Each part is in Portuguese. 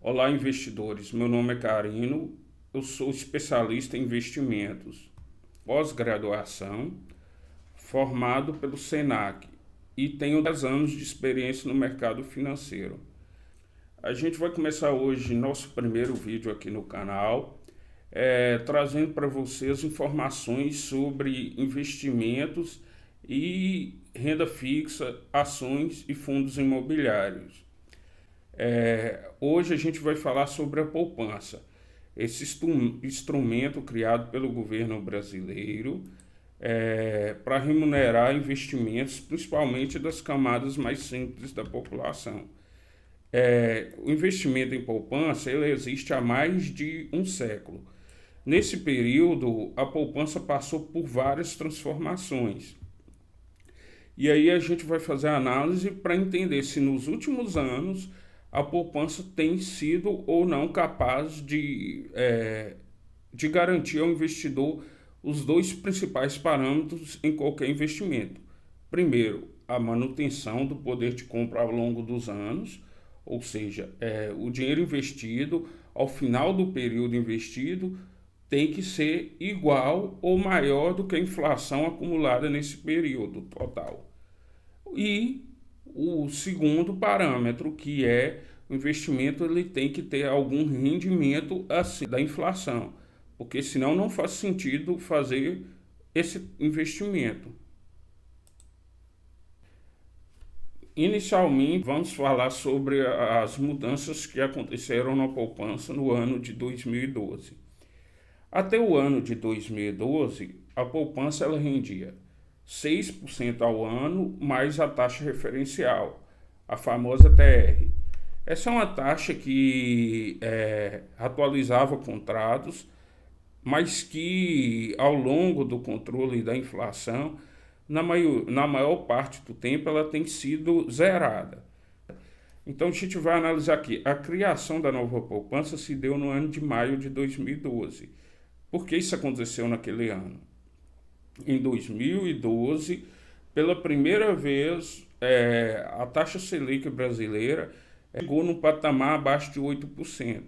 Olá, investidores. Meu nome é Carino, eu sou especialista em investimentos, pós-graduação, formado pelo Senac e tenho 10 anos de experiência no mercado financeiro. A gente vai começar hoje nosso primeiro vídeo aqui no canal, trazendo para vocês informações sobre investimentos e renda fixa, ações e fundos imobiliários. Hoje a gente vai falar sobre a poupança, esse instrumento criado pelo governo brasileiro para remunerar investimentos, principalmente das camadas mais simples da população. O investimento em poupança ele existe há mais de um século. Nesse período, a poupança passou por várias transformações. E aí a gente vai fazer a análise para entender se nos últimos anos a poupança tem sido ou não capaz de garantir ao investidor os dois principais parâmetros em qualquer investimento. Primeiro, a manutenção do poder de compra ao longo dos anos, ou seja, o dinheiro investido ao final do período investido tem que ser igual ou maior do que a inflação acumulada nesse período total. E o segundo parâmetro, que é o investimento, ele tem que ter algum rendimento acima da inflação, porque senão não faz sentido fazer esse investimento. Inicialmente, vamos falar sobre as mudanças que aconteceram na poupança no ano de 2012. Até o ano de 2012, a poupança ela rendia 6% ao ano mais a taxa referencial, a famosa TR. Essa é uma taxa que atualizava contratos, mas que ao longo do controle da inflação, na maior parte do tempo, ela tem sido zerada. Então a gente vai analisar aqui. A criação da nova poupança se deu no ano de maio de 2012. Por que isso aconteceu naquele ano? Em 2012, pela primeira vez, a taxa Selic brasileira chegou num patamar abaixo de 8%.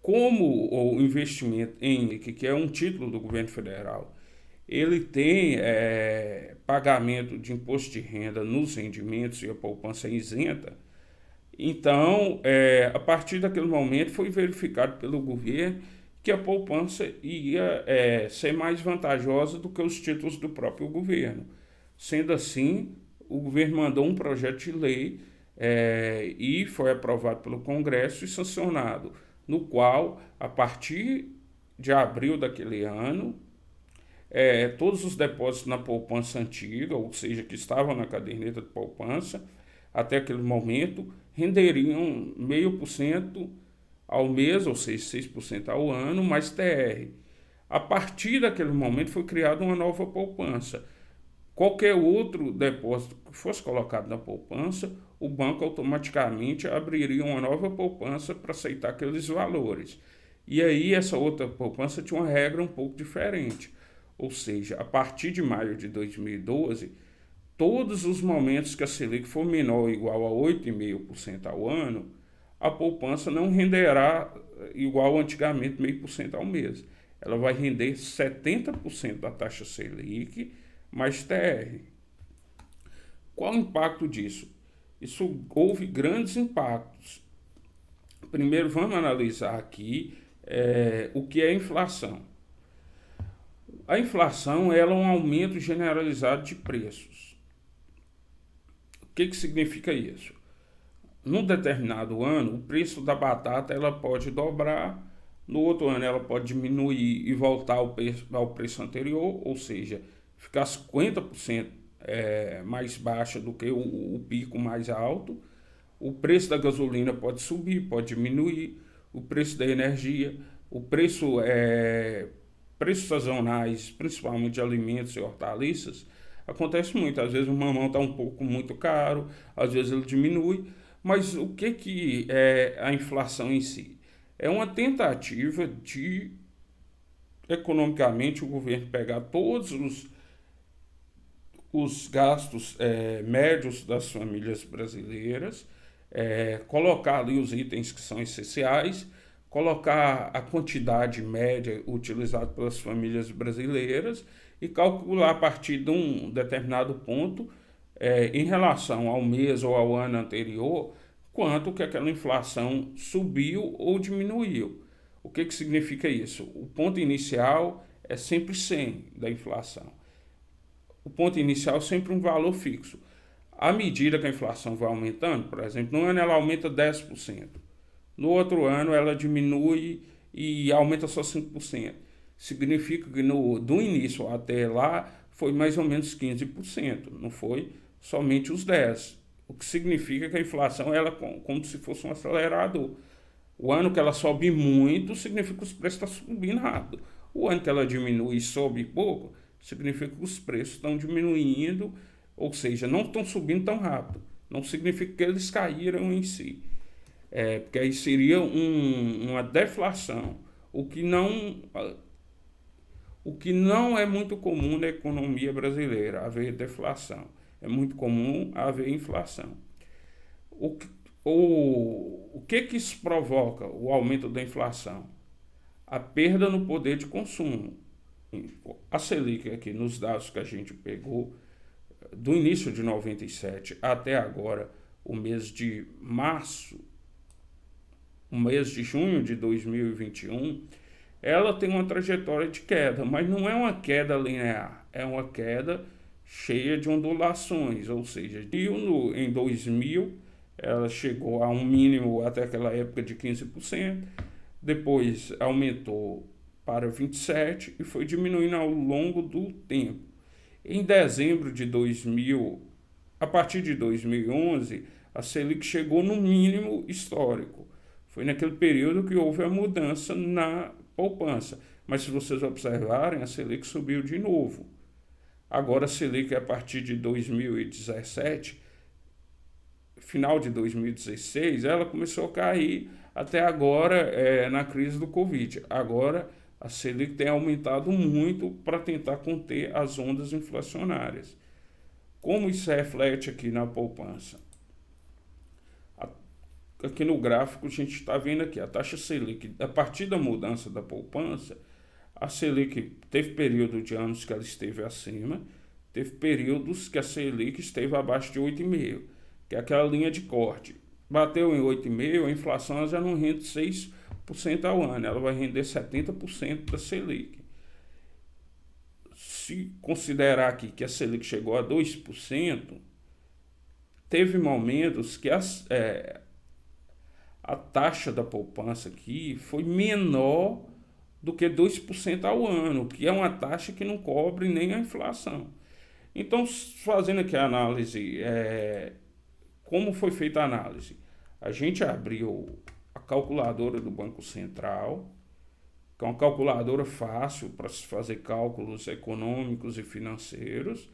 Como o investimento em que é um título do governo federal, ele tem pagamento de imposto de renda nos rendimentos e a poupança é isenta, então, a partir daquele momento foi verificado pelo governo que a poupança ia ser mais vantajosa do que os títulos do próprio governo. Sendo assim, o governo mandou um projeto de lei e foi aprovado pelo Congresso e sancionado, no qual, a partir de abril daquele ano, todos os depósitos na poupança antiga, ou seja, que estavam na caderneta de poupança, até aquele momento, renderiam 0,5% ao mês, ou seja, 6% ao ano, mais TR. A partir daquele momento foi criada uma nova poupança. Qualquer outro depósito que fosse colocado na poupança, o banco automaticamente abriria uma nova poupança para aceitar aqueles valores. E aí essa outra poupança tinha uma regra um pouco diferente. Ou seja, a partir de maio de 2012, todos os momentos que a Selic for menor ou igual a 8,5% ao ano, a poupança não renderá igual antigamente 0,5% ao mês. Ela vai render 70% da taxa Selic mais TR. Qual o impacto disso? Isso houve grandes impactos. Primeiro, vamos analisar aqui o que é a inflação. A inflação ela é um aumento generalizado de preços. O que significa isso? Num determinado ano, o preço da batata ela pode dobrar, no outro ano ela pode diminuir e voltar ao preço anterior, ou seja, ficar 50% mais baixa do que o pico mais alto. O preço da gasolina pode subir, pode diminuir, o preço da energia, preços sazonais, principalmente de alimentos e hortaliças, acontece muito. Às vezes o mamão está um pouco muito caro, às vezes ele diminui. Mas o que é a inflação em si? É uma tentativa de, economicamente, o governo pegar todos os gastos médios das famílias brasileiras, colocar ali os itens que são essenciais, colocar a quantidade média utilizada pelas famílias brasileiras e calcular a partir de um determinado ponto, em relação ao mês ou ao ano anterior, quanto que aquela inflação subiu ou diminuiu. O que significa isso? O ponto inicial é sempre 100 da inflação. O ponto inicial é sempre um valor fixo. À medida que a inflação vai aumentando, por exemplo, no ano ela aumenta 10%, no outro ano ela diminui e aumenta só 5%. Significa que do início até lá foi mais ou menos 15%, não foi somente os 10%. O que significa que a inflação ela é como se fosse um acelerador. O ano que ela sobe muito, significa que os preços estão subindo rápido. O ano que ela diminui e sobe pouco, significa que os preços estão diminuindo, ou seja, não estão subindo tão rápido. Não significa que eles caíram em si. Porque aí seria uma deflação, o que não é muito comum na economia brasileira, haver deflação. É muito comum haver inflação. O que isso provoca, o aumento da inflação? A perda no poder de consumo. A Selic aqui, nos dados que a gente pegou, do início de 97 até agora, o mês de março, o mês de junho de 2021, ela tem uma trajetória de queda, mas não é uma queda linear, é uma queda cheia de ondulações, ou seja, em 2000 ela chegou a um mínimo até aquela época de 15%, depois aumentou para 27% e foi diminuindo ao longo do tempo. Em dezembro de 2000, a partir de 2011, a Selic chegou no mínimo histórico. Foi naquele período que houve a mudança na poupança. Mas se vocês observarem, a Selic subiu de novo. Agora a Selic, a partir de 2017, final de 2016, ela começou a cair até agora na crise do Covid. Agora a Selic tem aumentado muito para tentar conter as ondas inflacionárias. Como isso reflete aqui na poupança? Aqui no gráfico a gente está vendo aqui a taxa Selic, a partir da mudança da poupança, a Selic teve período de anos que ela esteve acima, teve períodos que a Selic esteve abaixo de 8,5, que é aquela linha de corte. Bateu em 8,5, a inflação já não rende 6% ao ano, ela vai render 70% da Selic. Se considerar aqui que a Selic chegou a 2%, teve momentos que a taxa da poupança aqui foi menor do que 2% ao ano, que é uma taxa que não cobre nem a inflação. Então, fazendo aqui a análise, como foi feita a análise? A gente abriu a calculadora do Banco Central, que é uma calculadora fácil para se fazer cálculos econômicos e financeiros,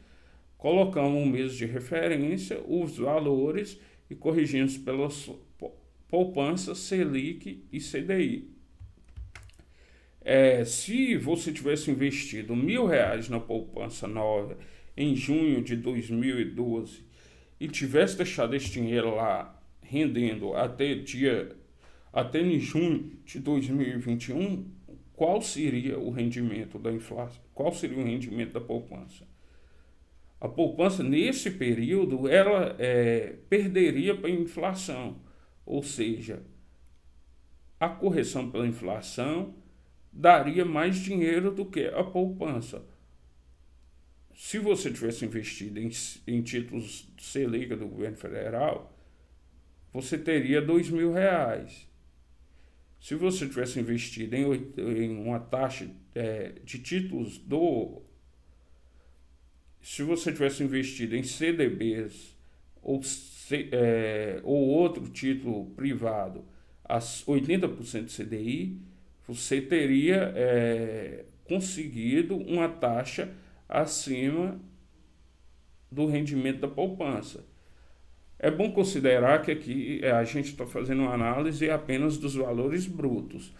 colocamos um mês de referência, os valores e corrigimos pelas poupança, Selic e CDI. Se você tivesse investido R$1.000 na poupança nova em junho de 2012 e tivesse deixado esse dinheiro lá rendendo até em junho de 2021, qual seria o rendimento da inflação? Qual seria o rendimento da poupança? A poupança nesse período ela perderia para a inflação. Ou seja, a correção pela inflação daria mais dinheiro do que a poupança. Se você tivesse investido em títulos Selic do governo federal, você teria R$2.000. Se você tivesse investido em uma taxa de títulos se você tivesse investido em CDBs ou outro título privado a 80% de CDI, você teria conseguido uma taxa acima do rendimento da poupança. É bom considerar que aqui a gente está fazendo uma análise apenas dos valores brutos,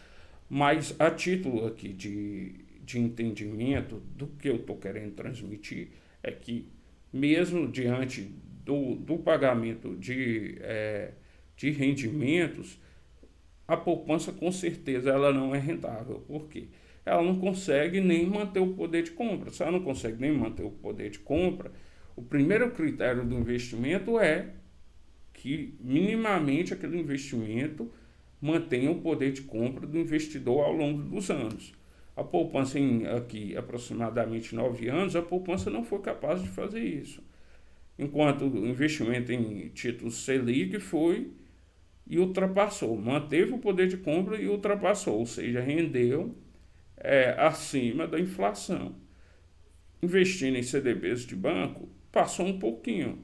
mas a título aqui de entendimento do que eu estou querendo transmitir é que mesmo diante do pagamento de de rendimentos, a poupança com certeza ela não é rentável. Por quê? Ela não consegue nem manter o poder de compra. Se ela não consegue nem manter o poder de compra, o primeiro critério do investimento é que minimamente aquele investimento mantenha o poder de compra do investidor ao longo dos anos. A poupança em aqui aproximadamente 9 anos, a poupança não foi capaz de fazer isso. Enquanto o investimento em títulos Selic foi e ultrapassou, manteve o poder de compra e ultrapassou, ou seja, rendeu acima da inflação. Investindo em CDBs de banco, passou um pouquinho.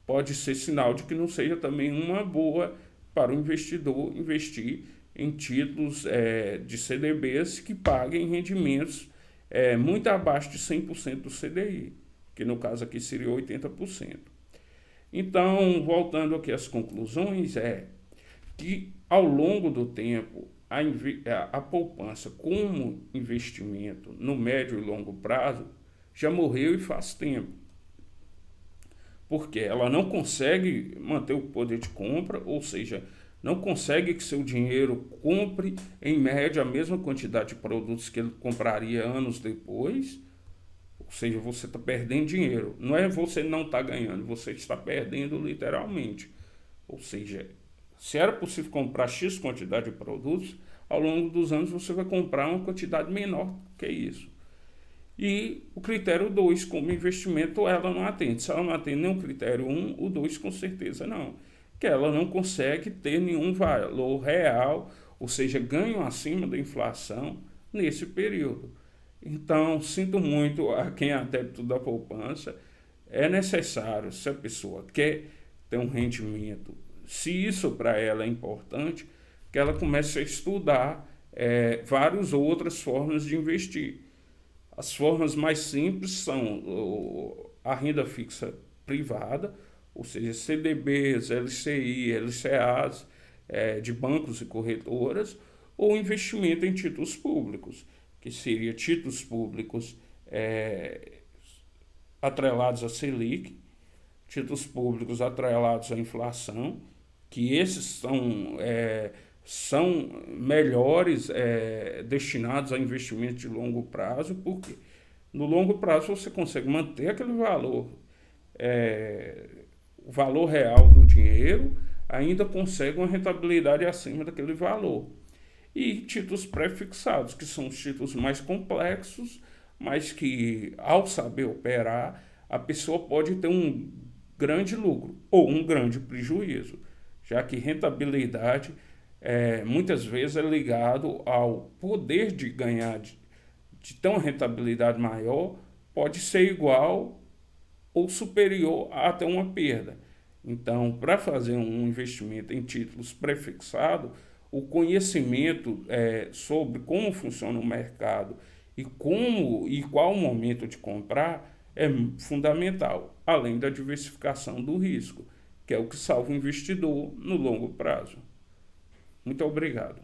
Pode ser sinal de que não seja também uma boa para o investidor investir em títulos de CDBs que paguem rendimentos muito abaixo de 100% do CDI, que no caso aqui seria 80%. Então, voltando aqui às conclusões, que ao longo do tempo a poupança como investimento no médio e longo prazo já morreu e faz tempo. Porque ela não consegue manter o poder de compra, ou seja, não consegue que seu dinheiro compre em média a mesma quantidade de produtos que ele compraria anos depois. Ou seja, você está perdendo dinheiro. Não é você não está ganhando, você está perdendo literalmente. Ou seja, se era possível comprar X quantidade de produtos, ao longo dos anos você vai comprar uma quantidade menor que isso. E o critério 2, como investimento, ela não atende. Se ela não atende nem o critério 1, o 2 com certeza não. Que ela não consegue ter nenhum valor real, ou seja, ganho acima da inflação nesse período. Então, sinto muito a quem é adepto da poupança. É necessário, se a pessoa quer ter um rendimento, se isso para ela é importante, que ela comece a estudar várias outras formas de investir. As formas mais simples são a renda fixa privada, ou seja, CDBs, LCI, LCAs, de bancos e corretoras, ou investimento em títulos públicos, que seria títulos públicos atrelados a Selic, títulos públicos atrelados à inflação, que esses são melhores destinados a investimentos de longo prazo, porque no longo prazo você consegue manter aquele valor, o valor real do dinheiro, ainda consegue uma rentabilidade acima daquele valor. E títulos pré-fixados, que são os títulos mais complexos, mas que, ao saber operar, a pessoa pode ter um grande lucro ou um grande prejuízo, já que rentabilidade muitas vezes é ligado ao poder de ganhar, de ter uma rentabilidade maior, pode ser igual ou superior a até uma perda. Então, para fazer um investimento em títulos pré-fixados, o conhecimento sobre como funciona o mercado e qual o momento de comprar é fundamental, além da diversificação do risco, que é o que salva o investidor no longo prazo. Muito obrigado.